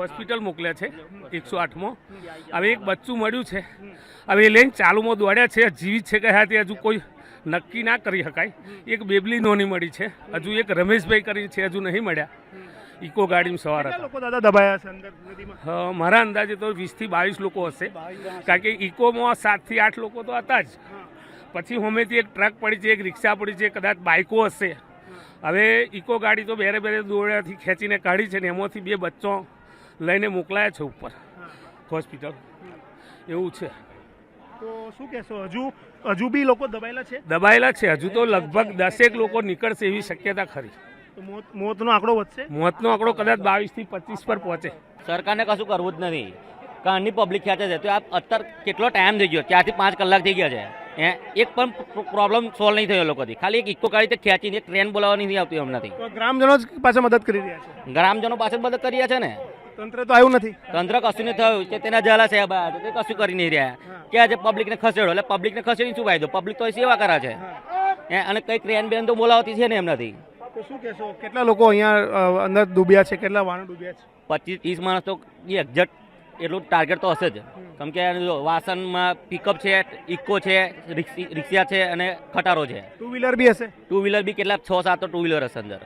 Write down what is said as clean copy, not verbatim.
Hospital મોકલ્યા છે 108માં. હવે એક બચ્ચું મળ્યું છે. હવે એ લઈને ચાલુમાં દોડ્યા છે. જીવિત છે કે તે હજુ કોઈ નક્કી ના કરી શકાય. એક બેબલી નોની મળી છે. હજુ એક રમેશભાઈ કરી છે, હજુ નહીં મળ્યા. ઇકો ગાડીમાં સવાર હતા. લોકો દાદા દબાયા છે અંદર નદીમાં? મારા અંદાજે તો 20 થી 22 લોકો હશે, કારણ કે ઇકોમાં 7 થી 8 લોકો તો હતા જ. પછી હોમેથી એક ટ્રક પડી છે, એક રિક્ષા પડી છે, કદાચ બાઇકો હશે. હવે ઇકો ગાડી તો બેરે બેરે દોરડાથી ખેંચીને કાઢી છે ને એમાંથી 2 બચ્ચો લઈને મોકલાયા છે ઉપર હોસ્પિટલ. એવું છે. તો શું કહેશો, હજુ બી લોકો દબાયેલા છે? હજુ તો લગભગ 10 લોકો નીકળશે એવી શક્યતા ખરી. મોતનો આંકડો વધશે? મોતનો આંકડો કદાચ 22 થી 25 પર પહોંચે. સરકારને કશું કરવું જ નથી. કારની પબ્લિક ખેંચે છે. તો આ અત્યારે કેટલો ટાઈમ થઈ ગયો? 4 થી 5 કલાક થઈ ગયા છે. એક પણ પ્રોબ્લેમ સોલ્વ નહીં થયો લોકોથી. ખાલી એક ઇકો ગાડી ખેંચીને એક ટ્રેન બોલાવવાની નથી આવતી હમણાંથી. ગ્રામજનો પાસે મદદ કરી રહ્યા છે? ગ્રામજનો પાસે મદદ કરી રહ્યા છે ને. તંત્ર તો આવ્યું નથી. તંત્ર કશું નહીં થયું કે તેના જલા છે તે કશું કરી નહીં રહ્યા. કે આજે પબ્લિકને ખસેડો એટલે પબ્લિકને ખસેડીને શું ફાયદો? પબ્લિક તો સેવા કરે છે અને કઈ ટ્રેન બેન તો બોલાવતી છે ને એમનાથી. તો શું કહેશો, કેટલા લોકો અહીંયા અંદર ડૂબ્યા છે? કેટલા વાહનો ડૂબ્યા છે? 25-30 માણસ તો એક્ઝેક્ટ એટલું ટાર્ગેટ તો હશે જ. કેમ કે વાસણમાં પિકઅપ છે, ઇકો છે, રિક્ષા છે અને ખટારો છે. ટુ વ્હીલર બી હશે? ટુ વ્હીલર બી કેટલા 6-7 તો ટુ વ્હીલર હશે અંદર.